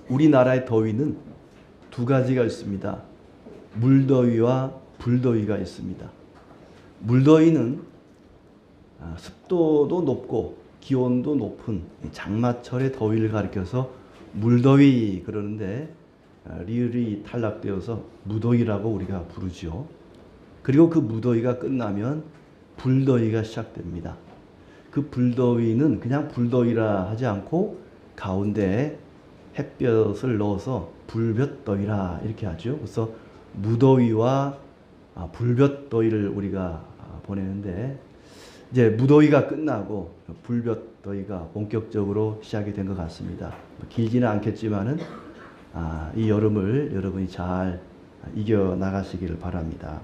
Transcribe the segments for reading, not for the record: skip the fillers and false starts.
우리나라의 더위는 두 가지가 있습니다. 물더위와 불더위가 있습니다. 물더위는 습도도 높고 기온도 높은 장마철의 더위를 가리켜서 물더위 그러는데 리을이 탈락되어서 무더위라고 우리가 부르죠. 그리고 그 무더위가 끝나면 불더위가 시작됩니다. 그 불더위는 그냥 불더위라 하지 않고 가운데에 햇볕을 넣어서 불볕더위라 이렇게 하죠. 그래서 무더위와 불볕더위를 우리가 보내는데 이제 무더위가 끝나고 불볕더위가 본격적으로 시작이 된 것 같습니다. 길지는 않겠지만은 이 여름을 여러분이 잘 이겨 나가시기를 바랍니다.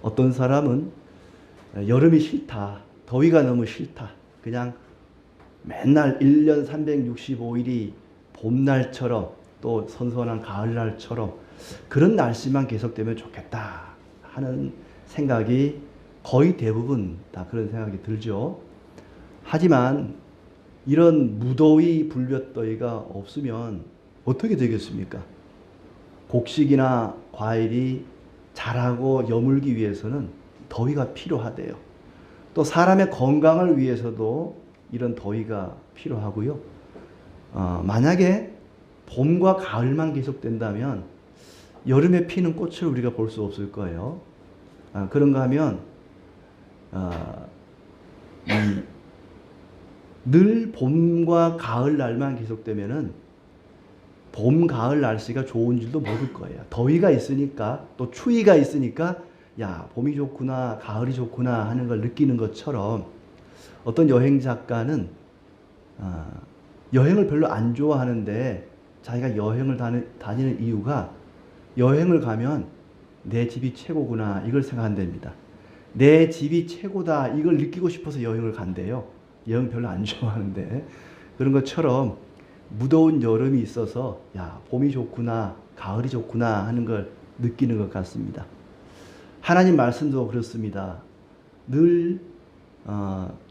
어떤 사람은 여름이 싫다, 더위가 너무 싫다, 그냥 맨날 1년 365일이 봄날처럼 또 선선한 가을날처럼 그런 날씨만 계속되면 좋겠다 하는 생각이 거의 대부분 다 그런 생각이 들죠. 하지만 이런 무더위 불볕더위가 없으면 어떻게 되겠습니까? 곡식이나 과일이 자라고 여물기 위해서는 더위가 필요하대요. 또 사람의 건강을 위해서도 이런 더위가 필요하고요. 만약에 봄과 가을만 계속된다면 여름에 피는 꽃을 우리가 볼 수 없을 거예요. 그런가 하면 늘 봄과 가을 날만 계속되면은 봄, 가을 날씨가 좋은 줄도 모를 거예요. 더위가 있으니까 또 추위가 있으니까 야, 봄이 좋구나, 가을이 좋구나 하는 걸 느끼는 것처럼 어떤 여행 작가는 여행을 별로 안 좋아하는데 자기가 여행을 다니는 이유가 여행을 가면 내 집이 최고구나 이걸 생각한답니다. 내 집이 최고다 이걸 느끼고 싶어서 여행을 간대요. 여행 별로 안 좋아하는데 그런 것처럼 무더운 여름이 있어서 야, 봄이 좋구나, 가을이 좋구나 하는 걸 느끼는 것 같습니다. 하나님 말씀도 그렇습니다. 늘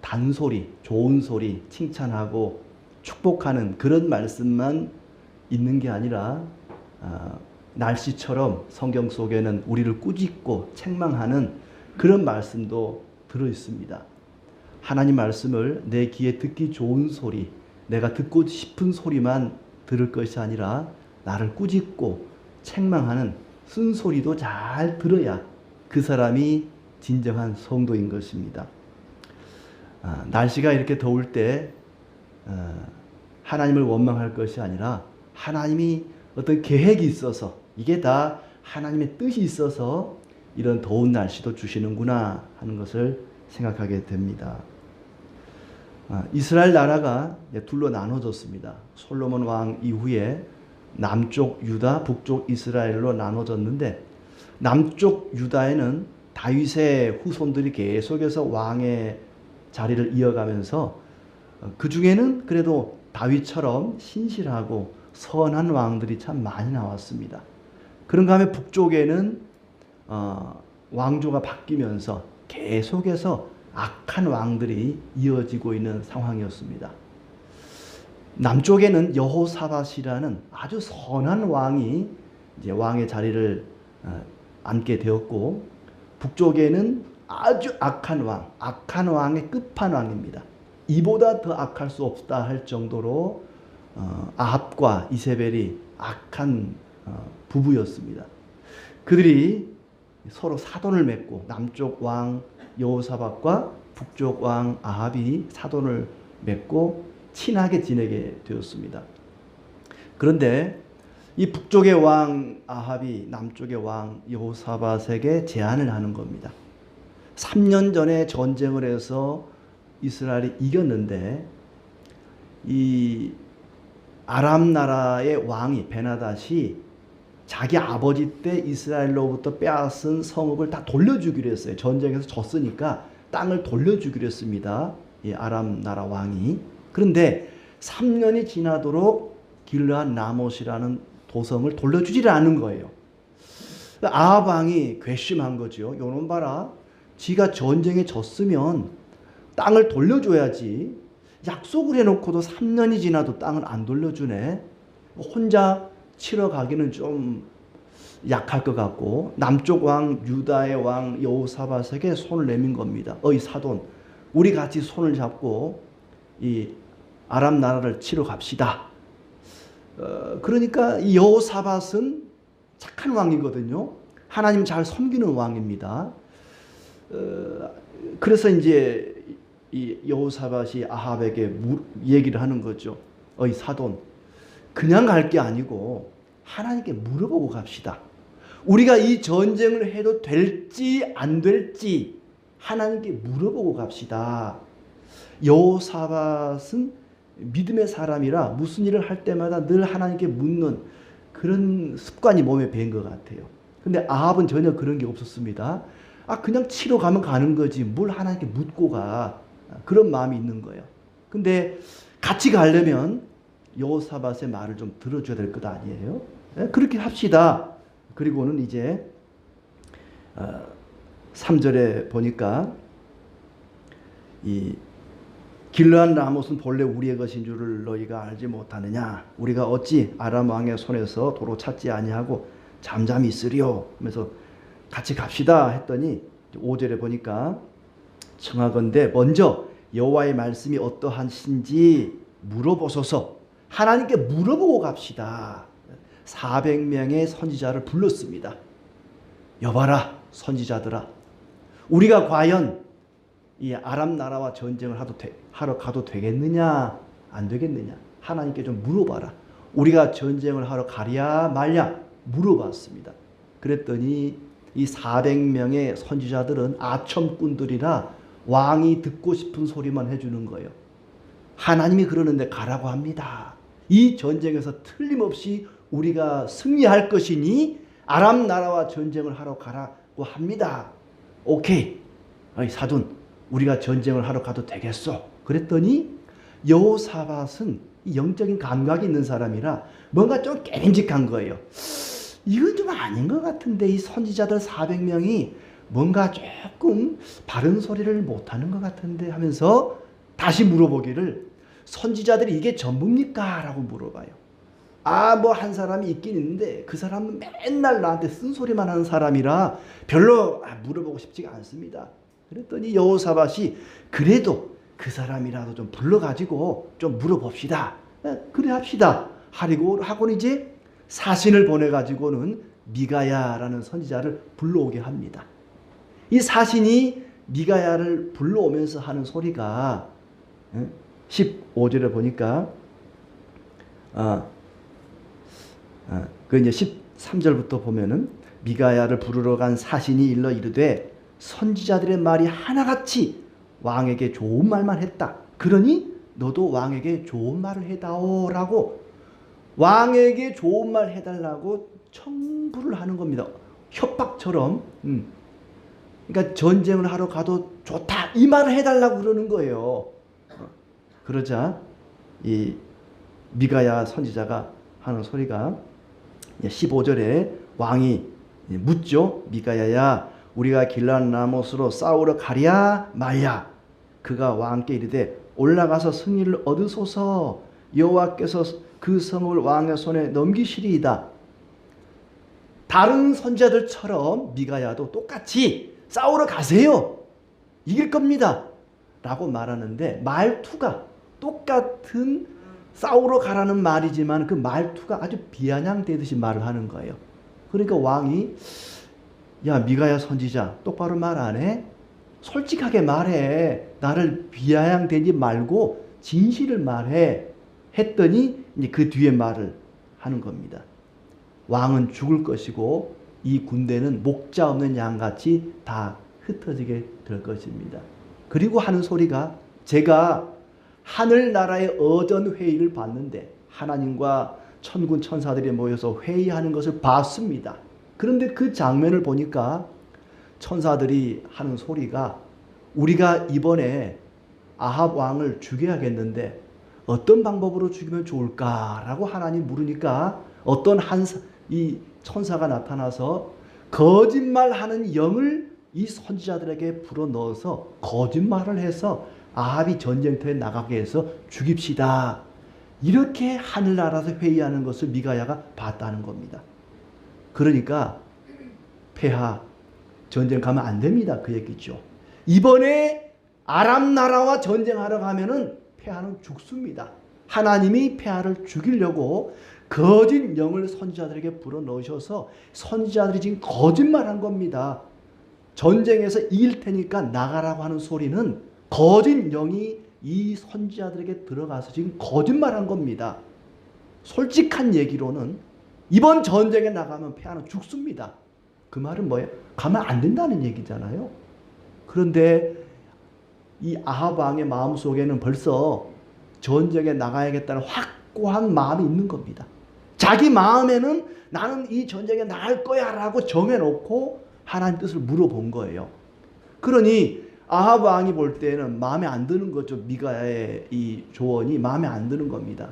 단소리, 좋은 소리, 칭찬하고 축복하는 그런 말씀만 있는 게 아니라 날씨처럼 성경 속에는 우리를 꾸짖고 책망하는 그런 말씀도 들어 있습니다. 하나님 말씀을 내 귀에 듣기 좋은 소리, 내가 듣고 싶은 소리만 들을 것이 아니라 나를 꾸짖고 책망하는 쓴소리도 잘 들어야 그 사람이 진정한 성도인 것입니다. 날씨가 이렇게 더울 때 하나님을 원망할 것이 아니라 하나님이 어떤 계획이 있어서 이게 다 하나님의 뜻이 있어서 이런 더운 날씨도 주시는구나 하는 것을 생각하게 됩니다. 이스라엘 나라가 둘로 나눠졌습니다. 솔로몬 왕 이후에 남쪽 유다, 북쪽 이스라엘로 나눠졌는데 남쪽 유다에는 다윗의 후손들이 계속해서 왕의 자리를 이어가면서 그 중에는 그래도 다윗처럼 신실하고 선한 왕들이 참 많이 나왔습니다. 그런가 하면 북쪽에는 왕조가 바뀌면서 계속해서 악한 왕들이 이어지고 있는 상황이었습니다. 남쪽에는 여호사밧이라는 아주 선한 왕이 이제 왕의 자리를 앉게 되었고 북쪽에는 아주 악한 왕, 악한 왕의 끝판왕입니다. 이보다 더 악할 수 없다 할 정도로 아합과 이세벨이 악한 부부였습니다. 그들이 서로 사돈을 맺고 남쪽 왕 여호사밧과 북쪽 왕 아합이 사돈을 맺고 친하게 지내게 되었습니다. 그런데 이 북쪽의 왕 아합이 남쪽의 왕 여호사밧에게 제안을 하는 겁니다. 3년 전에 전쟁을 해서 이스라엘이 이겼는데 이 아람 나라의 왕이 베나닷이 자기 아버지 때 이스라엘로부터 빼앗은 성읍을 다 돌려주기로 했어요. 전쟁에서 졌으니까 땅을 돌려주기로 했습니다. 이 아람 나라 왕이. 그런데 3년이 지나도록 길르앗 라못이라는 도성을 돌려주지를 않은 거예요. 아합 왕이 괘씸한 거죠. 요놈 봐라. 지가 전쟁에 졌으면 땅을 돌려줘야지. 약속을 해놓고도 3년이 지나도 땅을 안 돌려주네. 혼자 치러 가기는 좀 약할 것 같고 남쪽 왕 유다의 왕 여호사밧에게 손을 내민 겁니다. 어이 사돈, 우리 같이 손을 잡고 이 아람 나라를 치러 갑시다. 그러니까 이 여호사밧은 착한 왕이거든요. 하나님 잘 섬기는 왕입니다. 그래서 이제 이 여호사밧이 아합에게 얘기를 하는 거죠. 어이 사돈, 그냥 갈 게 아니고 하나님께 물어보고 갑시다. 우리가 이 전쟁을 해도 될지 안 될지 하나님께 물어보고 갑시다. 여호사밧은 믿음의 사람이라 무슨 일을 할 때마다 늘 하나님께 묻는 그런 습관이 몸에 배인 것 같아요. 근데 아합은 전혀 그런 게 없었습니다. 그냥 치러 가면 가는 거지 뭘 하나님께 묻고 가. 그런 마음이 있는 거예요. 근데 같이 가려면 여호사밧의 말을 좀 들어줘야 될 것 아니에요? 그렇게 합시다. 그리고는 이제 3절에 보니까 이 길르앗 라못은 본래 우리의 것인 줄을 너희가 알지 못하느냐? 우리가 어찌 아람 왕의 손에서 도로 찾지 아니하고 잠잠히 있으리요? 하면서 같이 갑시다 했더니 5절에 보니까 청하건대 먼저 여호와의 말씀이 어떠하신지 물어보소서. 하나님께 물어보고 갑시다. 400명의 선지자를 불렀습니다. 여봐라 선지자들아, 우리가 과연 이 아람 나라와 전쟁을 하러 가도 되겠느냐 안 되겠느냐 하나님께 좀 물어봐라. 우리가 전쟁을 하러 가랴 말랴 물어봤습니다. 그랬더니 이 400명의 선지자들은 아첨꾼들이라 왕이 듣고 싶은 소리만 해주는 거예요. 하나님이 그러는데 가라고 합니다. 이 전쟁에서 틀림없이 우리가 승리할 것이니 아람 나라와 전쟁을 하러 가라고 합니다. 오케이, 사돈, 우리가 전쟁을 하러 가도 되겠어. 그랬더니 여호사밧은 영적인 감각이 있는 사람이라 뭔가 좀 깨림직한 거예요. 이건 좀 아닌 것 같은데 이 선지자들 400명이 뭔가 조금 바른 소리를 못하는 것 같은데 하면서 다시 물어보기를, 선지자들이 이게 전부입니까? 라고 물어봐요. 뭐 한 사람이 있긴 있는데 그 사람은 맨날 나한테 쓴소리만 하는 사람이라 별로 물어보고 싶지가 않습니다. 그랬더니 여호사밧이 그래도 그 사람이라도 좀 불러가지고 좀 물어봅시다. 그래 합시다. 하고는 이제 사신을 보내가지고는 미가야라는 선지자를 불러오게 합니다. 이 사신이 미가야를 불러오면서 하는 소리가 15절에 보니까 그 이제 13절부터 보면은 미가야를 부르러 간 사신이 일러 이르되 선지자들의 말이 하나같이 왕에게 좋은 말만 했다. 그러니 너도 왕에게 좋은 말을 해다오라고 왕에게 좋은 말 해달라고 청부를 하는 겁니다. 협박처럼. 그러니까 전쟁을 하러 가도 좋다 이 말을 해달라고 그러는 거예요. 그러자 이 미가야 선지자가 하는 소리가 15절에 왕이 묻죠. 미가야야, 우리가 길르앗 라못으로 싸우러 가랴 말랴. 그가 왕께 이르되 올라가서 승리를 얻으소서. 여호와께서 그 성을 왕의 손에 넘기시리이다. 다른 선지자들처럼 미가야도 똑같이 싸우러 가세요. 이길 겁니다. 라고 말하는데 말투가 똑같은 싸우러 가라는 말이지만 그 말투가 아주 비아냥대듯이 말을 하는 거예요. 그러니까 왕이 야 미가야 선지자 똑바로 말 안 해? 솔직하게 말해. 나를 비아냥대지 말고 진실을 말해. 했더니 이제 그 뒤에 말을 하는 겁니다. 왕은 죽을 것이고 이 군대는 목자 없는 양같이 다 흩어지게 될 것입니다. 그리고 하는 소리가 제가 하늘나라의 어전회의를 봤는데 하나님과 천군 천사들이 모여서 회의하는 것을 봤습니다. 그런데 그 장면을 보니까 천사들이 하는 소리가 우리가 이번에 아합 왕을 죽여야겠는데 어떤 방법으로 죽이면 좋을까라고 하나님 물으니까 어떤 이 천사가 나타나서 거짓말하는 영을 이 선지자들에게 불어넣어서 거짓말을 해서 아합이 전쟁터에 나가게 해서 죽입시다. 이렇게 하늘나라에서 회의하는 것을 미가야가 봤다는 겁니다. 그러니까 폐하 전쟁 가면 안 됩니다. 그 얘기죠. 이번에 아람 나라와 전쟁하러 가면은 폐하는 죽습니다. 하나님이 폐하를 죽이려고 거짓 영을 선지자들에게 불어넣으셔서 선지자들이 지금 거짓말한 겁니다. 전쟁에서 이길 테니까 나가라고 하는 소리는 거짓 영이 이 선지자들에게 들어가서 지금 거짓말한 겁니다. 솔직한 얘기로는 이번 전쟁에 나가면 폐하는 죽습니다. 그 말은 뭐예요? 가면 안 된다는 얘기잖아요. 그런데 이 아합 왕의 마음속에는 벌써 전쟁에 나가야겠다는 확고한 마음이 있는 겁니다. 자기 마음에는 나는 이 전쟁에 나갈 거야 라고 정해놓고 하나님 뜻을 물어본 거예요. 그러니 아합 왕이 볼 때는 마음에 안 드는 거죠. 미가의 이 조언이 마음에 안 드는 겁니다.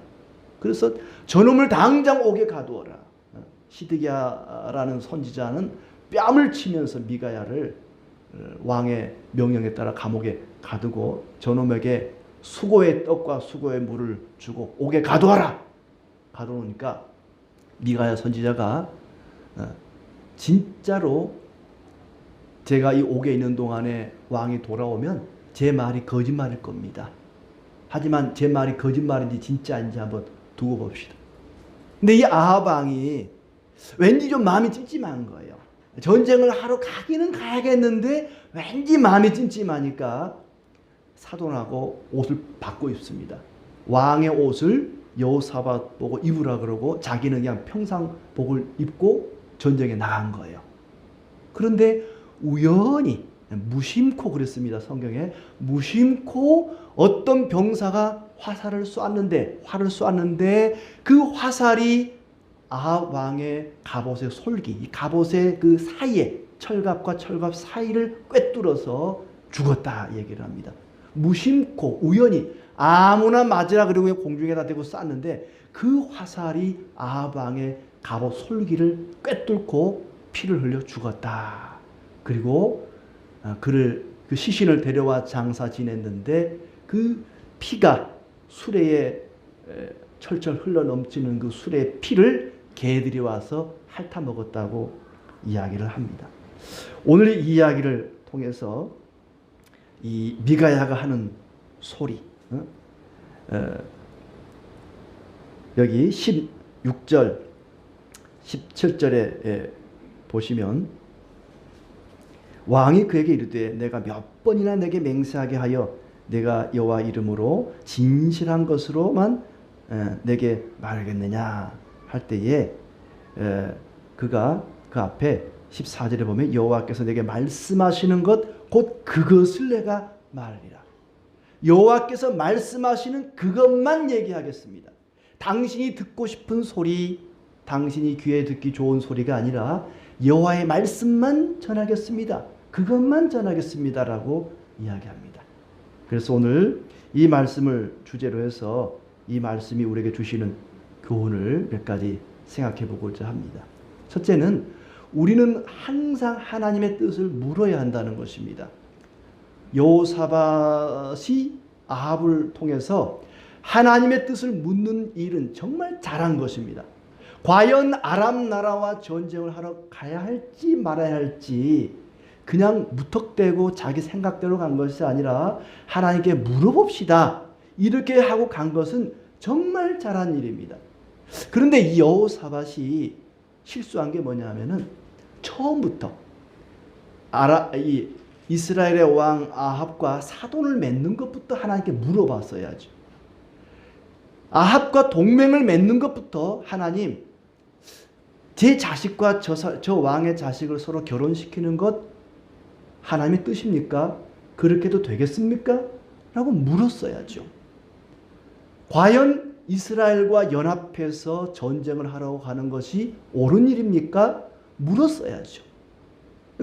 그래서 저놈을 당장 옥에 가두어라. 시드기야라는 선지자는 뺨을 치면서 미가야를 왕의 명령에 따라 감옥에 가두고 저놈에게 수고의 떡과 수고의 물을 주고 옥에 가두어라. 가두니까 미가야 선지자가 진짜로 제가 이 옥에 있는 동안에 왕이 돌아오면 제 말이 거짓말일 겁니다. 하지만 제 말이 거짓말인지 진짜인지 한번 두고 봅시다. 근데 이 아합 왕이 왠지 좀 마음이 찜찜한 거예요. 전쟁을 하러 가기는 가야겠는데 왠지 마음이 찜찜하니까 사돈하고 옷을 바꿔 입습니다. 왕의 옷을 여호사밧 보고 입으라 그러고 자기는 그냥 평상복을 입고 전쟁에 나간 거예요. 그런데 우연히 무심코 그랬습니다. 성경에 무심코 어떤 병사가 화를 쏘았는데 그 화살이 아합 왕의 갑옷의 솔기, 이 갑옷의 그 사이에 철갑과 철갑 사이를 꿰뚫어서 죽었다 얘기를 합니다. 무심코 우연히 아무나 맞으라 그러고 공중에다 대고 쐈는데 그 화살이 아합 왕의 갑옷 솔기를 꿰뚫고 피를 흘려 죽었다. 그리고 그 시신을 데려와 장사 지냈는데 그 피가 수레에 철철 흘러 넘치는 그 수레의 피를 개들이 와서 핥아 먹었다고 이야기를 합니다. 오늘 이 이야기를 통해서 이 미가야가 하는 소리, 여기 16절, 17절에 보시면 왕이 그에게 이르되 내가 몇 번이나 내게 맹세하게 하여 내가 여호와 이름으로 진실한 것으로만 내게 말하겠느냐 할 때에 그가 그 앞에 14절에 보면 여호와께서 내게 말씀하시는 것 곧 그것을 내가 말하리라. 여호와께서 말씀하시는 그것만 얘기하겠습니다. 당신이 듣고 싶은 소리, 당신이 귀에 듣기 좋은 소리가 아니라 여호와의 말씀만 전하겠습니다. 그것만 전하겠습니다라고 이야기합니다. 그래서 오늘 이 말씀을 주제로 해서 이 말씀이 우리에게 주시는 교훈을 몇 가지 생각해 보고자 합니다. 첫째는 우리는 항상 하나님의 뜻을 물어야 한다는 것입니다. 여호사밧이 아합을 통해서 하나님의 뜻을 묻는 일은 정말 잘한 것입니다. 과연 아람 나라와 전쟁을 하러 가야 할지 말아야 할지 그냥 무턱대고 자기 생각대로 간 것이 아니라 하나님께 물어봅시다. 이렇게 하고 간 것은 정말 잘한 일입니다. 그런데 이 여호사밧이 실수한 게 뭐냐면은 처음부터 이 이스라엘의 왕 아합과 사돈을 맺는 것부터 하나님께 물어봤어야죠. 아합과 동맹을 맺는 것부터 하나님, 제 자식과 저 왕의 자식을 서로 결혼시키는 것 하나님의 뜻입니까? 그렇게 해도 되겠습니까? 라고 물었어야죠. 과연 이스라엘과 연합해서 전쟁을 하러 가는 것이 옳은 일입니까? 물었어야죠.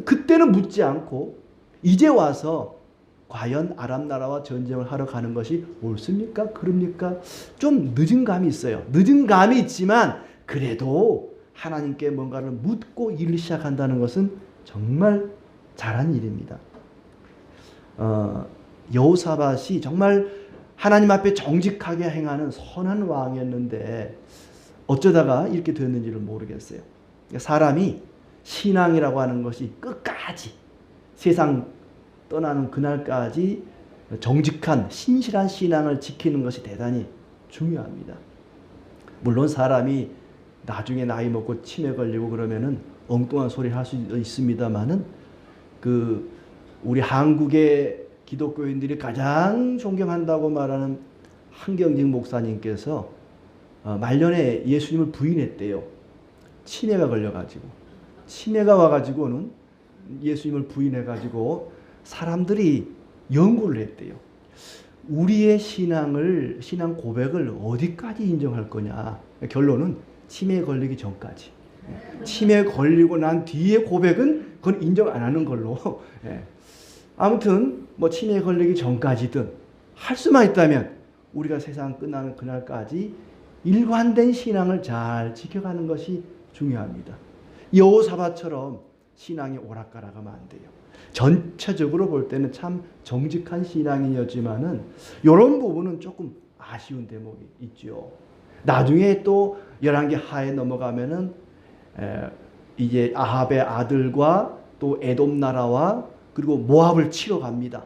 그때는 묻지 않고 이제 와서 과연 아람 나라와 전쟁을 하러 가는 것이 옳습니까? 그럽니까? 좀 늦은 감이 있어요. 늦은 감이 있지만 그래도 하나님께 뭔가를 묻고 일을 시작한다는 것은 정말 잘한 일입니다. 여호사밧이 정말 하나님 앞에 정직하게 행하는 선한 왕이었는데 어쩌다가 이렇게 되었는지를 모르겠어요. 사람이 신앙이라고 하는 것이 끝까지 세상 떠나는 그날까지 정직한 신실한 신앙을 지키는 것이 대단히 중요합니다. 물론 사람이 나중에 나이 먹고 치매 걸리고 그러면은 엉뚱한 소리를 할 수 있습니다만은 우리 한국의 기독교인들이 가장 존경한다고 말하는 한경직 목사님께서 말년에 예수님을 부인했대요. 치매가 걸려가지고. 치매가 와가지고는 예수님을 부인해가지고 사람들이 연구를 했대요. 우리의 신앙 고백을 어디까지 인정할 거냐. 결론은 치매에 걸리기 전까지. 치매에 걸리고 난 뒤에 고백은 그건 인정 안 하는 걸로. 아무튼 뭐 치매에 걸리기 전까지든 할 수만 있다면 우리가 세상 끝나는 그날까지 일관된 신앙을 잘 지켜가는 것이 중요합니다. 여호사밧처럼 신앙이 오락가락하면 안 돼요. 전체적으로 볼 때는 참 정직한 신앙이었지만은 이런 부분은 조금 아쉬운 대목이 있죠. 나중에 또 열왕기 하에 넘어가면은 이제 아합의 아들과 또 에돔 나라와 그리고 모압을 치러 갑니다.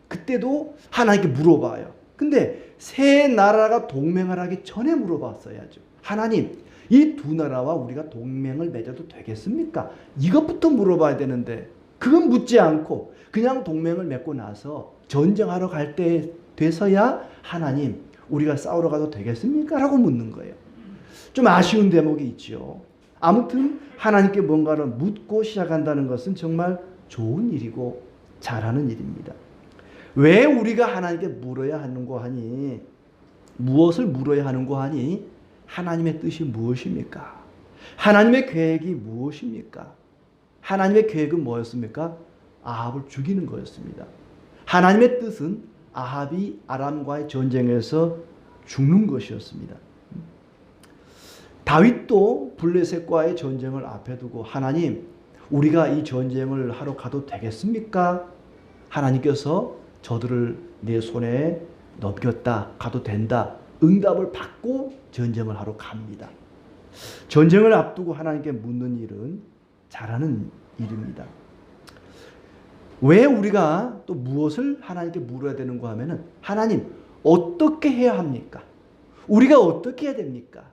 그때도 하나님께 물어봐요. 근데 세 나라가 동맹을 하기 전에 물어봤어야죠. 하나님, 이 두 나라와 우리가 동맹을 맺어도 되겠습니까? 이것부터 물어봐야 되는데 그건 묻지 않고 그냥 동맹을 맺고 나서 전쟁하러 갈 때 돼서야 하나님, 우리가 싸우러 가도 되겠습니까? 라고 묻는 거예요. 좀 아쉬운 대목이 있죠. 아무튼 하나님께 뭔가를 묻고 시작한다는 것은 정말 좋은 일이고 잘하는 일입니다. 왜 우리가 하나님께 물어야 하는고 하니? 무엇을 물어야 하는고 하니? 하나님의 뜻이 무엇입니까? 하나님의 계획이 무엇입니까? 하나님의 계획은 뭐였습니까? 아합을 죽이는 거였습니다. 하나님의 뜻은 아합이 아람과의 전쟁에서 죽는 것이었습니다. 다윗도 블레셋과의 전쟁을 앞에 두고 하나님, 우리가 이 전쟁을 하러 가도 되겠습니까? 하나님께서 저들을 내 손에 넘겼다. 가도 된다. 응답을 받고 전쟁을 하러 갑니다. 전쟁을 앞두고 하나님께 묻는 일은 잘하는 일입니다. 왜 우리가 또 무엇을 하나님께 물어야 되는가 하면은 하나님, 어떻게 해야 합니까? 우리가 어떻게 해야 됩니까?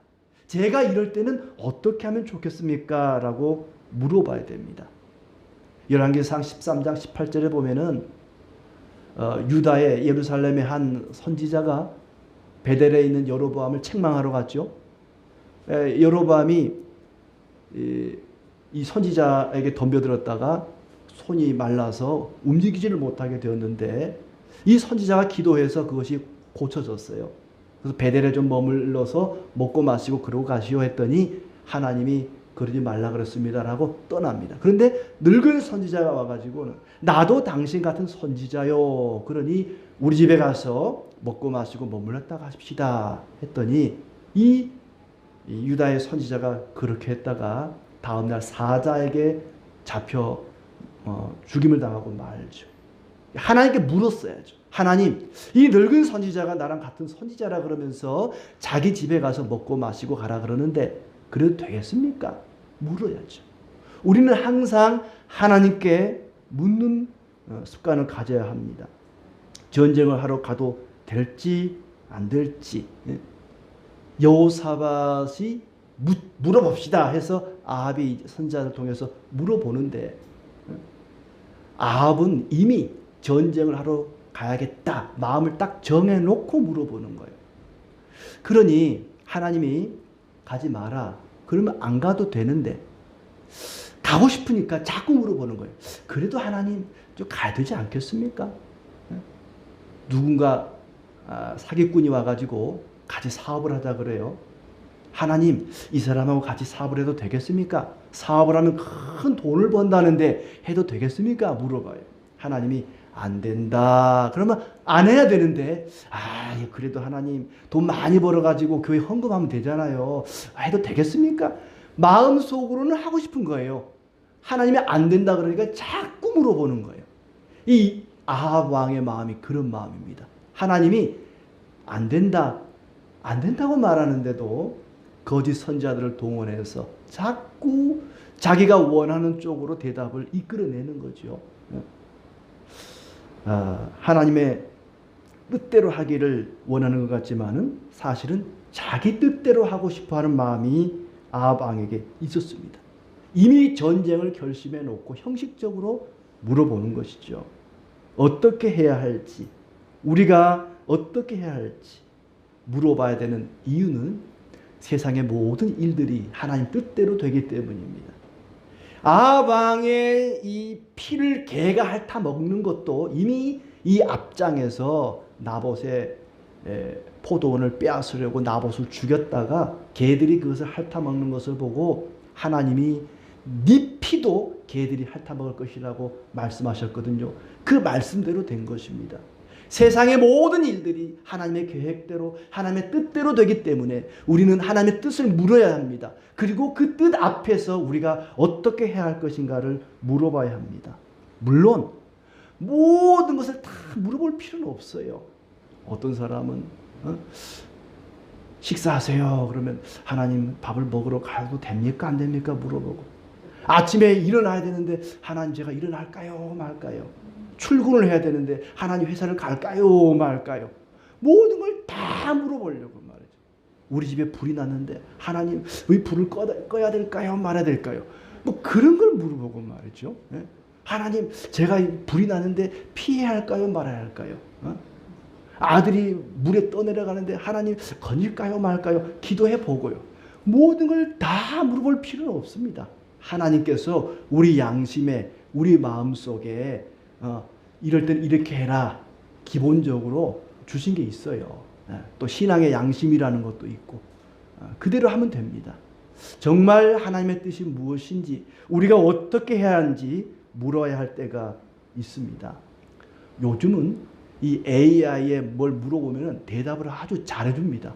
제가 이럴 때는 어떻게 하면 좋겠습니까? 라고 물어봐야 됩니다. 열왕기상 13장 18절에 보면은 유다의 예루살렘의 한 선지자가 베델에 있는 여로보암을 책망하러 갔죠. 여로보암이 이 선지자에게 덤벼들었다가 손이 말라서 움직이지를 못하게 되었는데 이 선지자가 기도해서 그것이 고쳐졌어요. 그래서 베델에 좀 머물러서 먹고 마시고 그러고 가시오 했더니 하나님이 그러지 말라 그랬습니다라고 떠납니다. 그런데 늙은 선지자가 와가지고는 나도 당신 같은 선지자요. 그러니 우리 집에 가서 먹고 마시고 머물렀다 가십시다 했더니 이 유다의 선지자가 그렇게 했다가 다음날 사자에게 잡혀 죽임을 당하고 말죠. 하나님께 물었어야죠. 하나님, 이 늙은 선지자가 나랑 같은 선지자라 그러면서 자기 집에 가서 먹고 마시고 가라 그러는데 그래도 되겠습니까? 물어야죠. 우리는 항상 하나님께 묻는 습관을 가져야 합니다. 전쟁을 하러 가도 될지 안 될지. 여호사밧이 물어봅시다 해서 아합이 선지자를 통해서 물어보는데 아합은 이미 전쟁을 하러 가야겠다 마음을 딱 정해놓고 물어보는 거예요. 그러니 하나님이 가지 마라 그러면 안 가도 되는데 가고 싶으니까 자꾸 물어보는 거예요. 그래도 하나님 좀 가야 되지 않겠습니까? 누군가 사기꾼이 와가지고 같이 사업을 하자 그래요. 하나님, 이 사람하고 같이 사업을 해도 되겠습니까? 사업을 하면 큰 돈을 번다는데 해도 되겠습니까? 물어봐요. 하나님이 안 된다. 그러면 안 해야 되는데 그래도 하나님 돈 많이 벌어가지고 교회 헌금하면 되잖아요. 해도 되겠습니까? 마음속으로는 하고 싶은 거예요. 하나님이 안 된다 그러니까 자꾸 물어보는 거예요. 이 아합 왕의 마음이 그런 마음입니다. 하나님이 안 된다, 안 된다고 말하는데도 거짓 선지자들을 동원해서 자꾸 자기가 원하는 쪽으로 대답을 이끌어내는 거죠. 하나님의 뜻대로 하기를 원하는 것 같지만은 사실은 자기 뜻대로 하고 싶어하는 마음이 아합 왕에게 있었습니다. 이미 전쟁을 결심해 놓고 형식적으로 물어보는 것이죠. 어떻게 해야 할지, 우리가 어떻게 해야 할지 물어봐야 되는 이유는 세상의 모든 일들이 하나님 뜻대로 되기 때문입니다. 아합 왕의 이 피를 개가 핥아 먹는 것도 이미 이 앞장에서 나봇의 포도원을 빼앗으려고 나봇을 죽였다가 개들이 그것을 핥아 먹는 것을 보고 하나님이 네 피도 개들이 핥아 먹을 것이라고 말씀하셨거든요. 그 말씀대로 된 것입니다. 세상의 모든 일들이 하나님의 계획대로 하나님의 뜻대로 되기 때문에 우리는 하나님의 뜻을 물어야 합니다. 그리고 그 뜻 앞에서 우리가 어떻게 해야 할 것인가를 물어봐야 합니다. 물론 모든 것을 다 물어볼 필요는 없어요. 어떤 사람은 식사하세요 그러면 하나님 밥을 먹으러 가도 됩니까 안 됩니까 물어보고, 아침에 일어나야 되는데 하나님 제가 일어날까요 말까요, 출근을 해야 되는데 하나님 회사를 갈까요 말까요, 모든 걸 다 물어보려고 말이죠. 우리 집에 불이 났는데 하나님 왜 불을 꺼야 될까요 말아야 될까요, 뭐 그런 걸 물어보고 말이죠. 하나님 제가 불이 났는데 피해야 할까요 말아야 할까요, 아들이 물에 떠내려가는데 하나님 건질까요 말까요 기도해 보고요. 모든 걸 다 물어볼 필요는 없습니다. 하나님께서 우리 양심에 우리 마음속에 이럴 땐 이렇게 해라 기본적으로 주신 게 있어요. 또 신앙의 양심이라는 것도 있고 그대로 하면 됩니다. 정말 하나님의 뜻이 무엇인지 우리가 어떻게 해야 하는지 물어야 할 때가 있습니다. 요즘은 이 AI에 뭘 물어보면 대답을 아주 잘해줍니다.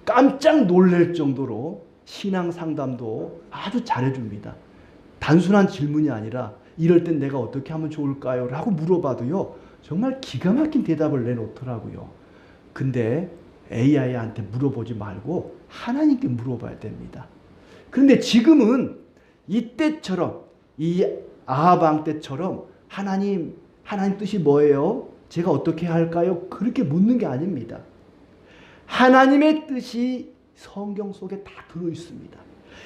깜짝 놀랄 정도로 신앙 상담도 아주 잘해줍니다. 단순한 질문이 아니라 이럴 땐 내가 어떻게 하면 좋을까요? 라고 물어봐도요 정말 기가 막힌 대답을 내놓더라고요. 근데 AI한테 물어보지 말고 하나님께 물어봐야 됩니다. 그런데 지금은 이때처럼 이 아합 왕 때처럼 하나님 뜻이 뭐예요? 제가 어떻게 할까요? 그렇게 묻는 게 아닙니다. 하나님의 뜻이 성경 속에 다 들어있습니다.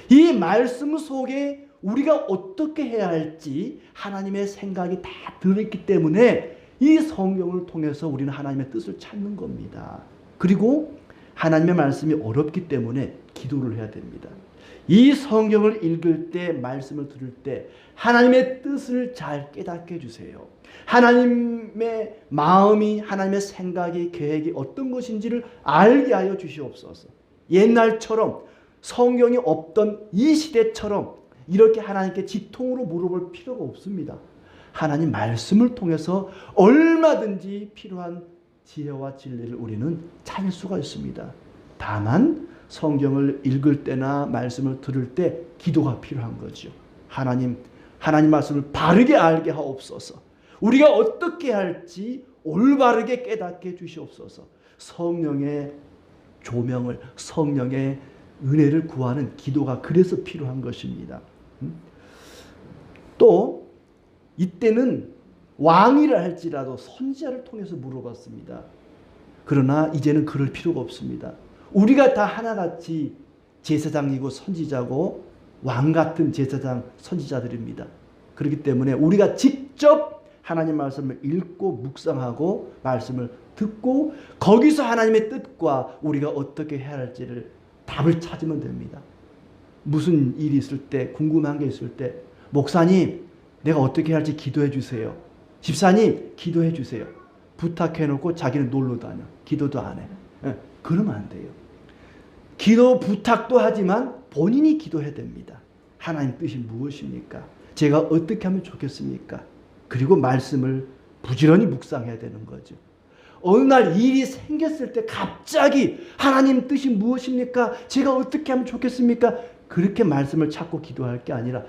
이 말씀 속에 우리가 어떻게 해야 할지 하나님의 생각이 다 들어있기 때문에 이 성경을 통해서 우리는 하나님의 뜻을 찾는 겁니다. 그리고 하나님의 말씀이 어렵기 때문에 기도를 해야 됩니다. 이 성경을 읽을 때 말씀을 들을 때 하나님의 뜻을 잘 깨닫게 해주세요. 하나님의 마음이 하나님의 생각이 계획이 어떤 것인지를 알게 하여 주시옵소서. 옛날처럼 성경이 없던 이 시대처럼 이렇게 하나님께 지통으로 물어볼 필요가 없습니다. 하나님 말씀을 통해서 얼마든지 필요한 지혜와 진리를 우리는 찾을 수가 있습니다. 다만 성경을 읽을 때나 말씀을 들을 때 기도가 필요한 거죠. 하나님 말씀을 바르게 알게 하옵소서. 우리가 어떻게 할지 올바르게 깨닫게 주시옵소서. 성령의 조명을, 성령의 은혜를 구하는 기도가 그래서 필요한 것입니다. 또 이때는 왕이라 할지라도 선지자를 통해서 물어봤습니다. 그러나 이제는 그럴 필요가 없습니다. 우리가 다 하나같이 제사장이고 선지자고 왕 같은 제사장 선지자들입니다. 그렇기 때문에 우리가 직접 하나님 말씀을 읽고 묵상하고 말씀을 듣고 거기서 하나님의 뜻과 우리가 어떻게 해야 할지를 답을 찾으면 됩니다. 무슨 일이 있을 때, 궁금한 게 있을 때 목사님 내가 어떻게 해야 할지 기도해 주세요. 집사님 기도해 주세요. 부탁해놓고 자기는 놀러 다녀. 기도도 안 해. 그러면 안 돼요. 기도 부탁도 하지만 본인이 기도해야 됩니다. 하나님 뜻이 무엇입니까? 제가 어떻게 하면 좋겠습니까? 그리고 말씀을 부지런히 묵상해야 되는 거죠. 어느 날 일이 생겼을 때 갑자기 하나님 뜻이 무엇입니까? 제가 어떻게 하면 좋겠습니까? 그렇게 말씀을 찾고 기도할 게 아니라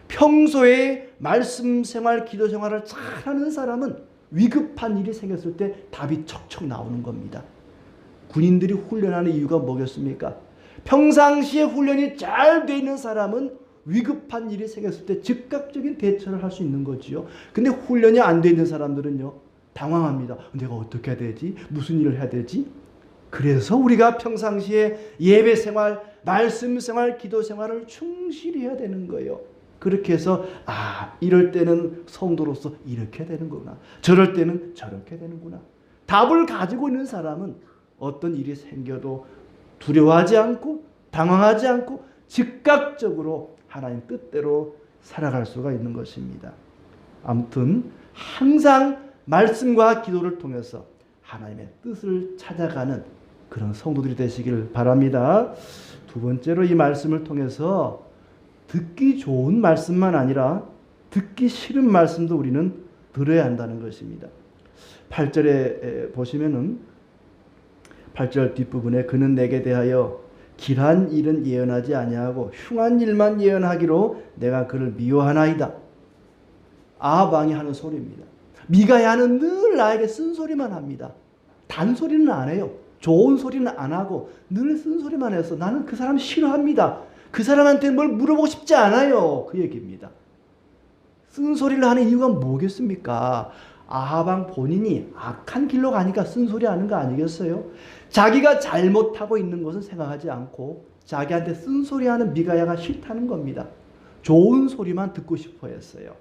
평소에 말씀 생활, 기도 생활을 잘하는 사람은 위급한 일이 생겼을 때 답이 척척 나오는 겁니다. 군인들이 훈련하는 이유가 뭐겠습니까? 평상시에 훈련이 잘 돼 있는 사람은 위급한 일이 생겼을 때 즉각적인 대처를 할 수 있는 거지요. 근데 훈련이 안 돼 있는 사람들은요, 당황합니다. 내가 어떻게 해야 되지? 무슨 일을 해야 되지? 그래서 우리가 평상시에 예배 생활, 말씀 생활, 기도 생활을 충실히 해야 되는 거예요. 그렇게 해서 이럴 때는 성도로서 이렇게 되는구나, 저럴 때는 저렇게 되는구나. 답을 가지고 있는 사람은 어떤 일이 생겨도 두려워하지 않고 당황하지 않고 즉각적으로 하나님 뜻대로 살아갈 수가 있는 것입니다. 아무튼 항상 말씀과 기도를 통해서 하나님의 뜻을 찾아가는 그런 성도들이 되시길 바랍니다. 두 번째로 이 말씀을 통해서 듣기 좋은 말씀만 아니라 듣기 싫은 말씀도 우리는 들어야 한다는 것입니다. 8절에 보시면은 8절 뒷부분에 그는 내게 대하여 길한 일은 예언하지 아니하고 흉한 일만 예언하기로 내가 그를 미워하나이다. 아합 왕이 하는 소리입니다. 미가야는 늘 나에게 쓴소리만 합니다. 단소리는 안 해요. 좋은 소리는 안 하고 늘 쓴소리만 해서 나는 그 사람 싫어합니다. 그 사람한테 뭘 물어보고 싶지 않아요. 그 얘기입니다. 쓴소리를 하는 이유가 뭐겠습니까? 아합 왕 본인이 악한 길로 가니까 쓴소리 하는 거 아니겠어요? 자기가 잘못하고 있는 것은 생각하지 않고 자기한테 쓴소리하는 미가야가 싫다는 겁니다. 좋은 소리만 듣고 싶어 했어요.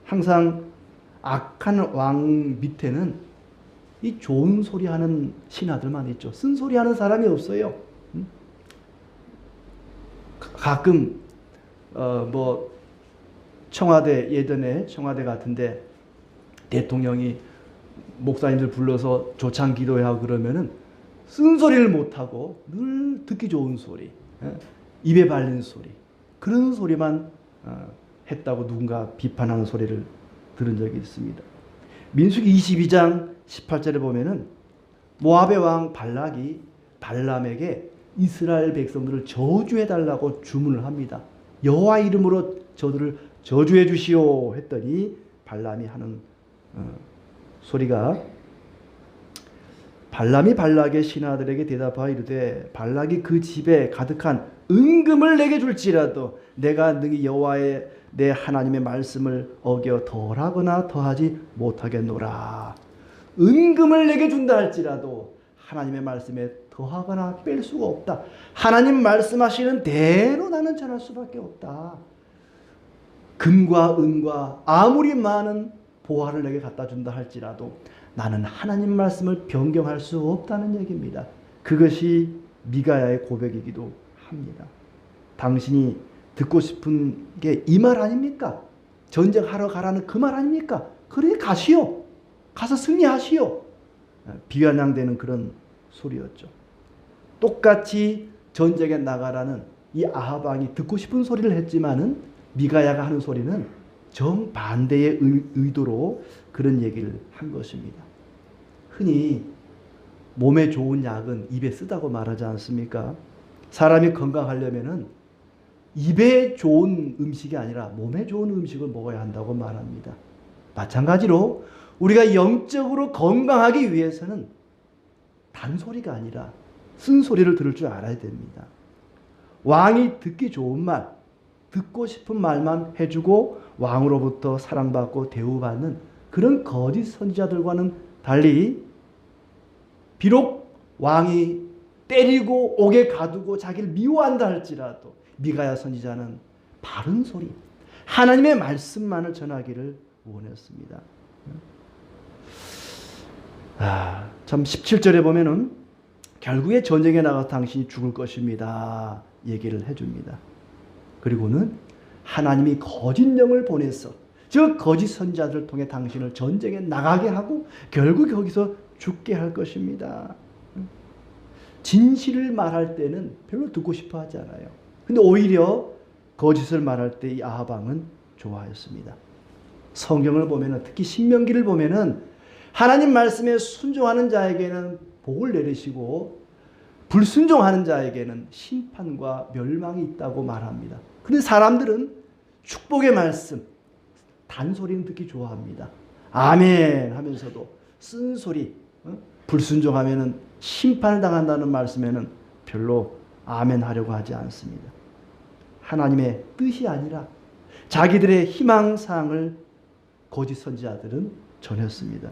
항상 악한 왕 밑에는 이 좋은 소리 하는 신하들만 있죠. 쓴소리 하는 사람이 없어요. 가끔 청와대, 예전에 청와대 같은데 대통령이 목사님들 불러서 조창 기도하고 그러면은 쓴소리를 못하고 늘 듣기 좋은 소리, 입에 발린 소리, 그런 소리만 했다고 누군가 비판하는 소리를 들은 적이 있습니다. 민수기 22장 18절에 보면은 모압의 왕 발락이 발람에게 이스라엘 백성들을 저주해 달라고 주문을 합니다. 여호와 이름으로 저들을 저주해 주시오 했더니 발람이 하는 소리가 발람이 발락의 신하들에게 대답하여 이르되 발락이 그 집에 가득한 은금을 내게 줄지라도 내가 능히 여호와의 내 하나님의 말씀을 어겨 덜하거나 더하지 못하겠노라. 은금을 내게 준다 할지라도 하나님의 말씀에 더하거나 뺄 수가 없다. 하나님 말씀하시는 대로 나는 전할 수밖에 없다. 금과 은과 아무리 많은 보화를 내게 갖다 준다 할지라도 나는 하나님 말씀을 변경할 수 없다는 얘기입니다. 그것이 미가야의 고백이기도 합니다. 당신이 듣고 싶은 게 이 말 아닙니까? 전쟁하러 가라는 그 말 아닙니까? 그래 가시오. 가서 승리하시오. 비아냥되는 그런 소리였죠. 똑같이 전쟁에 나가라는 이 아합 왕이 듣고 싶은 소리를 했지만은 미가야가 하는 소리는 정반대의 의도로 그런 얘기를 한 것입니다. 흔히 몸에 좋은 약은 입에 쓰다고 말하지 않습니까? 사람이 건강하려면은 입에 좋은 음식이 아니라 몸에 좋은 음식을 먹어야 한다고 말합니다. 마찬가지로 우리가 영적으로 건강하기 위해서는 단소리가 아니라 쓴소리를 들을 줄 알아야 됩니다. 왕이 듣기 좋은 말, 듣고 싶은 말만 해주고 왕으로부터 사랑받고 대우받는 그런 거짓 선지자들과는 달리 비록 왕이 때리고 옥에 가두고 자기를 미워한다 할지라도 미가야 선지자는 바른 소리, 하나님의 말씀만을 전하기를 원했습니다. 참 17절에 보면은 결국에 전쟁에 나가서 당신이 죽을 것입니다. 얘기를 해줍니다. 그리고는 하나님이 거짓 영을 보내서 저 거짓 선지자들을 통해 당신을 전쟁에 나가게 하고 결국 여기서 죽게 할 것입니다. 진실을 말할 때는 별로 듣고 싶어 하지 않아요. 근데 오히려 거짓을 말할 때 이 아합 왕은 좋아했습니다. 성경을 보면은 특히 신명기를 보면은 하나님 말씀에 순종하는 자에게는 복을 내리시고 불순종하는 자에게는 심판과 멸망이 있다고 말합니다. 그런데 사람들은 축복의 말씀, 단소리는 듣기 좋아합니다. 아멘 하면서도 쓴소리, 불순종하면은 심판을 당한다는 말씀에는 별로 아멘 하려고 하지 않습니다. 하나님의 뜻이 아니라 자기들의 희망사항을 거짓 선지자들은 전했습니다.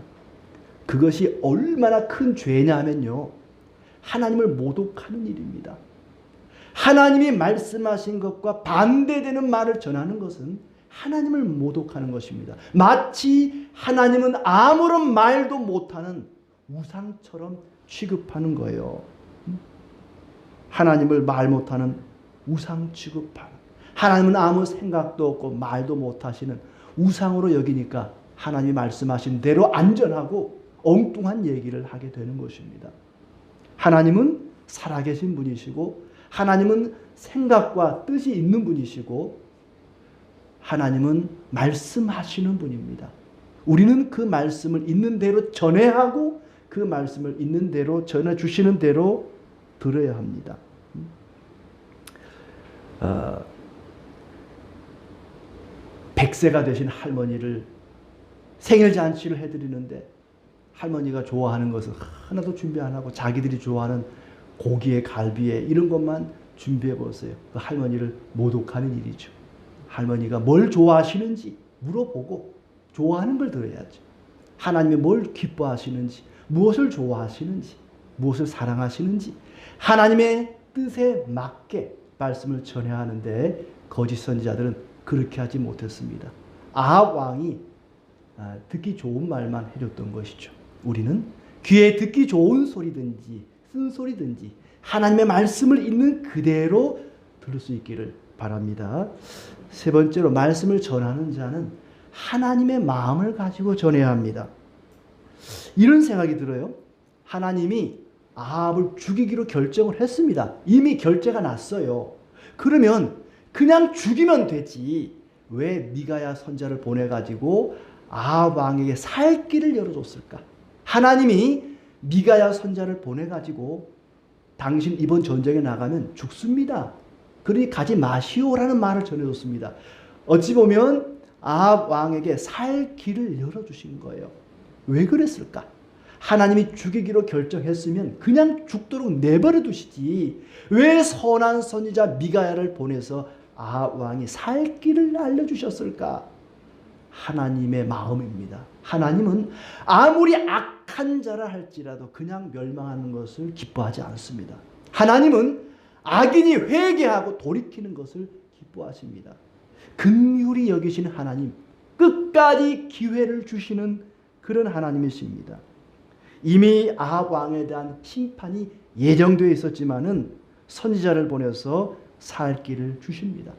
그것이 얼마나 큰 죄냐 하면요, 하나님을 모독하는 일입니다. 하나님이 말씀하신 것과 반대되는 말을 전하는 것은 하나님을 모독하는 것입니다. 마치 하나님은 아무런 말도 못하는 우상처럼 취급하는 거예요. 하나님을 말 못하는 우상 취급하는, 하나님은 아무 생각도 없고 말도 못하시는 우상으로 여기니까 하나님이 말씀하신 대로 안전하고 엉뚱한 얘기를 하게 되는 것입니다. 하나님은 살아계신 분이시고 하나님은 생각과 뜻이 있는 분이시고 하나님은 말씀하시는 분입니다. 우리는 그 말씀을 있는 대로 전해야 하고 그 말씀을 있는 대로 전해주시는 대로 들어야 합니다. 백세가 되신 할머니를 생일잔치를 해드리는데 할머니가 좋아하는 것은 하나도 준비 안 하고 자기들이 좋아하는 고기에 갈비에 이런 것만 준비해 보세요. 그 할머니를 모독하는 일이죠. 할머니가 뭘 좋아하시는지 물어보고 좋아하는 걸 들어야죠. 하나님이 뭘 기뻐하시는지, 무엇을 좋아하시는지, 무엇을 사랑하시는지 하나님의 뜻에 맞게 말씀을 전해야 하는데 거짓 선지자들은 그렇게 하지 못했습니다. 아합 왕이 듣기 좋은 말만 해줬던 것이죠. 우리는 귀에 듣기 좋은 소리든지 쓴소리든지 하나님의 말씀을 있는 그대로 들을 수 있기를 바랍니다. 세 번째로, 말씀을 전하는 자는 하나님의 마음을 가지고 전해야 합니다. 이런 생각이 들어요. 하나님이 아합을 죽이기로 결정을 했습니다. 이미 결재가 났어요. 그러면 그냥 죽이면 되지 왜 미가야 선지자를 보내가지고 아합 왕에게 살 길을 열어줬을까? 하나님이 미가야 선지자를 보내가지고 당신 이번 전쟁에 나가면 죽습니다. 그러니 가지 마시오라는 말을 전해줬습니다. 어찌 보면 아합 왕에게 살 길을 열어주신 거예요. 왜 그랬을까? 하나님이 죽이기로 결정했으면 그냥 죽도록 내버려 두시지 왜 선한 선지자 미가야를 보내서 아합 왕이 살 길을 알려주셨을까? 하나님의 마음입니다. 하나님은 아무리 악한 자라 할지라도 그냥 멸망하는 것을 기뻐하지 않습니다. 하나님은 악인이 회개하고 돌이키는 것을 기뻐하십니다. 긍휼히 여기시는 하나님, 끝까지 기회를 주시는 그런 하나님이십니다. 이미 아합 왕에 대한 심판이 예정되어 있었지만은 선지자를 보내서 살 길을 주십니다.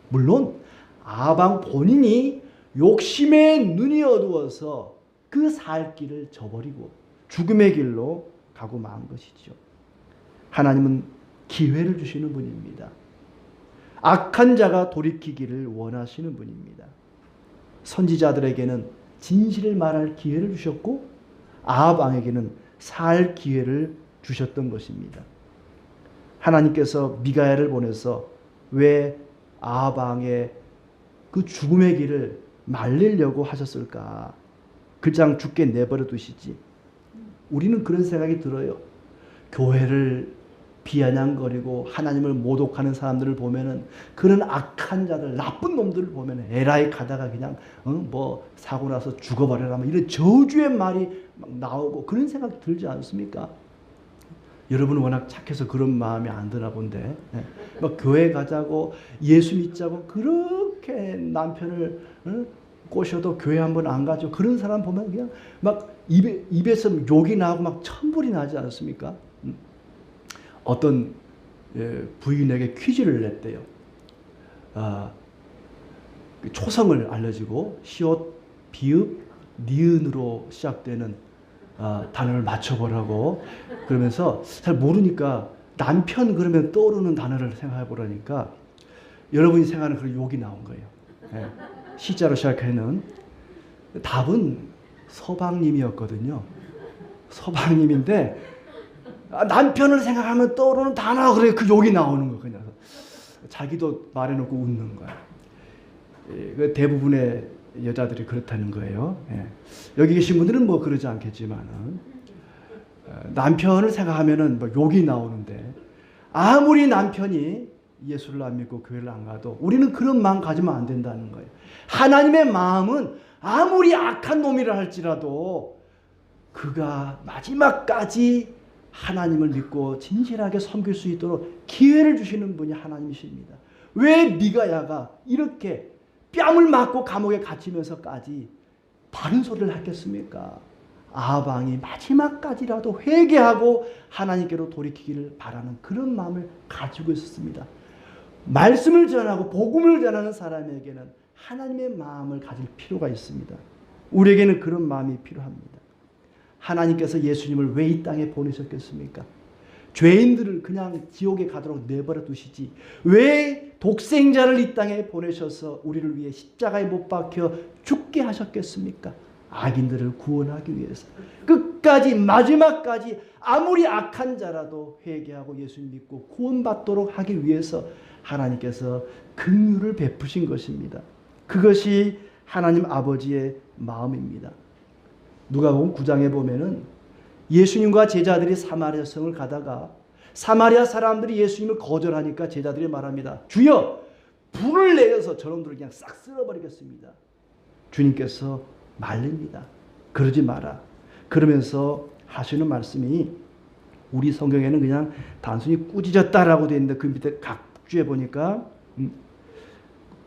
물론 아합 왕 본인이 욕심에 눈이 어두워서 그 살 길을 저버리고 죽음의 길로 가고 만 것이죠. 하나님은 기회를 주시는 분입니다. 악한 자가 돌이키기를 원하시는 분입니다. 선지자들에게는 진실을 말할 기회를 주셨고 아합 왕에게는 살 기회를 주셨던 것입니다. 하나님께서 미가야를 보내서 왜 아합 왕의 그 죽음의 길을 말리려고 하셨을까? 그냥 죽게 내버려 두시지. 우리는 그런 생각이 들어요. 교회를 비아냥거리고 하나님을 모독하는 사람들을 보면은, 그런 악한 자들, 나쁜 놈들을 보면은 에라이 가다가 그냥 뭐 사고 나서 죽어버려라 뭐 이런 저주의 말이 막 나오고 그런 생각 들지 않습니까? 여러분은 워낙 착해서 그런 마음이 안 드나 본데, 막 교회 가자고 예수 믿자고 그렇게 남편을 꼬셔도 교회 한번 안 가죠. 그런 사람 보면 그냥 막 입에서 욕이 나오고 막 천불이 나지 않습니까? 어떤 부인에게 퀴즈를 냈대요. 초성을 알려주고 시옷, 비읍, 니은으로 시작되는 단어를 맞춰보라고. 그러면서 잘 모르니까 남편 그러면 떠오르는 단어를 생각해 보라니까 여러분이 생각하는 그런 욕이 나온 거예요. 시자로 시작하는 답은 서방님이었거든요. 서방님인데 남편을 생각하면 떠오르는 단어, 그래 그 욕이 나오는 거 그냥 자기도 말해놓고 웃는 거야. 대부분의 여자들이 그렇다는 거예요. 예. 여기 계신 분들은 뭐 그러지 않겠지만은 남편을 생각하면은 뭐 욕이 나오는데 아무리 남편이 예수를 안 믿고 교회를 안 가도 우리는 그런 마음 가지면 안 된다는 거예요. 하나님의 마음은 아무리 악한 놈이라 할지라도 그가 마지막까지 하나님을 믿고 진실하게 섬길 수 있도록 기회를 주시는 분이 하나님이십니다. 왜 미가야가 이렇게 뺨을 맞고 감옥에 갇히면서까지 바른 소리를 했겠습니까? 아방이 마지막까지라도 회개하고 하나님께로 돌이키기를 바라는 그런 마음을 가지고 있었습니다. 말씀을 전하고 복음을 전하는 사람에게는 하나님의 마음을 가질 필요가 있습니다. 우리에게는 그런 마음이 필요합니다. 하나님께서 예수님을 왜 이 땅에 보내셨겠습니까? 죄인들을 그냥 지옥에 가도록 내버려 두시지 왜 독생자를 이 땅에 보내셔서 우리를 위해 십자가에 못 박혀 죽게 하셨겠습니까? 악인들을 구원하기 위해서 끝까지 마지막까지 아무리 악한 자라도 회개하고 예수님 믿고 구원받도록 하기 위해서 하나님께서 긍휼을 베푸신 것입니다. 그것이 하나님 아버지의 마음입니다. 누가복음 9장에 보면은 예수님과 제자들이 사마리아 성을 가다가 사마리아 사람들이 예수님을 거절하니까 제자들이 말합니다. 주여 불을 내려서 저놈들을 그냥 싹 쓸어버리겠습니다. 주님께서 말립니다. 그러지 마라. 그러면서 하시는 말씀이 우리 성경에는 그냥 단순히 꾸짖었다라고 되어 있는데 그 밑에 각주에 보니까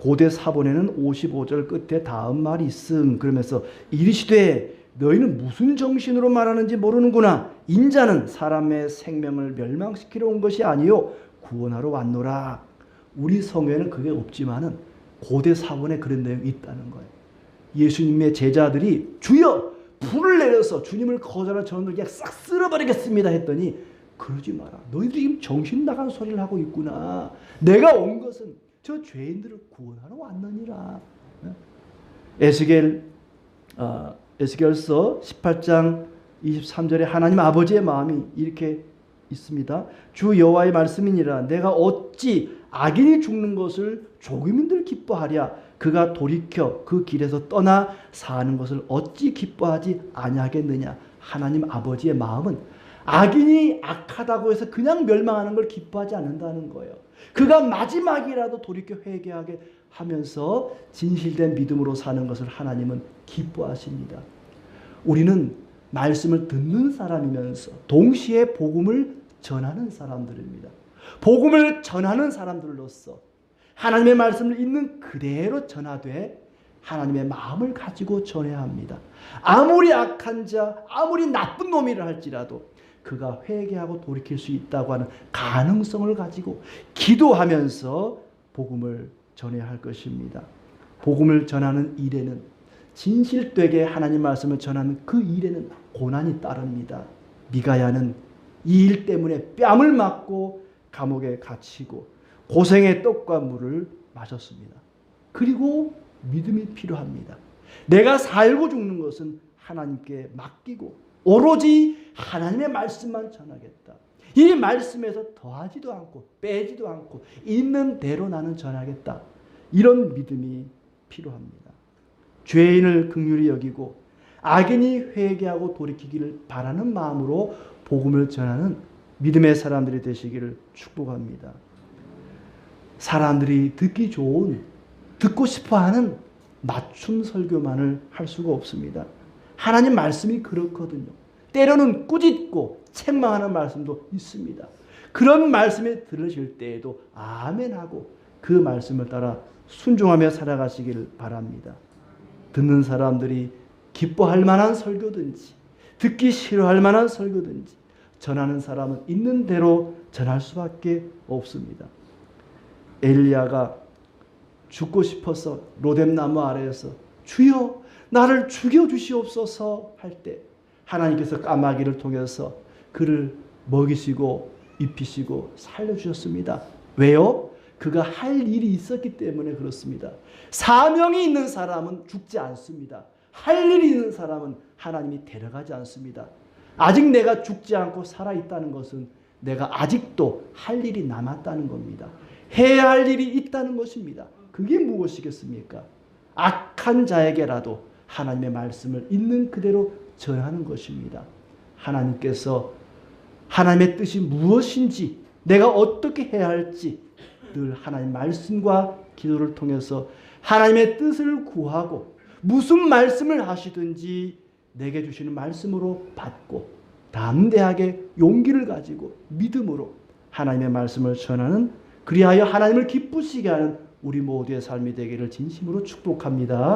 고대 사본에는 55절 끝에 다음 말이 있음. 그러면서 이르시되 너희는 무슨 정신으로 말하는지 모르는구나. 인자는 사람의 생명을 멸망시키러 온 것이 아니요 구원하러 왔노라. 우리 성경에는 그게 없지만은 고대 사본에 그런 내용이 있다는 거예요. 예수님의 제자들이 주여 불을 내려서 주님을 거절한 저놈들 그냥 싹 쓸어버리겠습니다 했더니 그러지 마라. 너희들이 지금 정신 나간 소리를 하고 있구나. 내가 온 것은 저 죄인들을 구원하러 왔느니라. 에스겔서 18장 23절에 하나님 아버지의 마음이 이렇게 있습니다. 주 여호와의 말씀이니라. 내가 어찌 악인이 죽는 것을 조기민들 기뻐하랴. 그가 돌이켜 그 길에서 떠나 사는 것을 어찌 기뻐하지 아니하겠느냐. 하나님 아버지의 마음은 악인이 악하다고 해서 그냥 멸망하는 걸 기뻐하지 않는다는 거예요. 그가 마지막이라도 돌이켜 회개하게 하면서 진실된 믿음으로 사는 것을 하나님은 기뻐하십니다. 우리는 말씀을 듣는 사람이면서 동시에 복음을 전하는 사람들입니다. 복음을 전하는 사람들로서 하나님의 말씀을 있는 그대로 전하되 하나님의 마음을 가지고 전해야 합니다. 아무리 악한 자, 아무리 나쁜 놈이라 할지라도 그가 회개하고 돌이킬 수 있다고 하는 가능성을 가지고 기도하면서 복음을 전해야 할 것입니다. 복음을 전하는 일에는 진실되게 하나님 말씀을 전하는 그 일에는 고난이 따릅니다. 미가야는 이 일 때문에 뺨을 맞고 감옥에 갇히고 고생의 떡과 물을 마셨습니다. 그리고 믿음이 필요합니다. 내가 살고 죽는 것은 하나님께 맡기고 오로지 하나님의 말씀만 전하겠다. 이 말씀에서 더하지도 않고 빼지도 않고 있는 대로 나는 전하겠다. 이런 믿음이 필요합니다. 죄인을 긍휼히 여기고 악인이 회개하고 돌이키기를 바라는 마음으로 복음을 전하는 믿음의 사람들이 되시기를 축복합니다. 사람들이 듣기 좋은, 듣고 싶어하는 맞춤 설교만을 할 수가 없습니다. 하나님 말씀이 그렇거든요. 때로는 꾸짖고 책망하는 말씀도 있습니다. 그런 말씀에 들으실 때에도 아멘하고 그 말씀을 따라 순종하며 살아가시기를 바랍니다. 듣는 사람들이 기뻐할 만한 설교든지 듣기 싫어할 만한 설교든지 전하는 사람은 있는 대로 전할 수밖에 없습니다. 엘리야가 죽고 싶어서 로뎀나무 아래에서 주여 나를 죽여주시옵소서 할 때 하나님께서 까마귀를 통해서 그를 먹이시고 입히시고 살려주셨습니다. 왜요? 그가 할 일이 있었기 때문에 그렇습니다. 사명이 있는 사람은 죽지 않습니다. 할 일이 있는 사람은 하나님이 데려가지 않습니다. 아직 내가 죽지 않고 살아있다는 것은 내가 아직도 할 일이 남았다는 겁니다. 해야 할 일이 있다는 것입니다. 그게 무엇이겠습니까? 악한 자에게라도 하나님의 말씀을 있는 그대로 전하는 것입니다. 하나님께서 하나님의 뜻이 무엇인지, 내가 어떻게 해야 할지 늘 하나님 말씀과 기도를 통해서 하나님의 뜻을 구하고 무슨 말씀을 하시든지 내게 주시는 말씀으로 받고 담대하게 용기를 가지고 믿음으로 하나님의 말씀을 전하는, 그리하여 하나님을 기쁘시게 하는 우리 모두의 삶이 되기를 진심으로 축복합니다.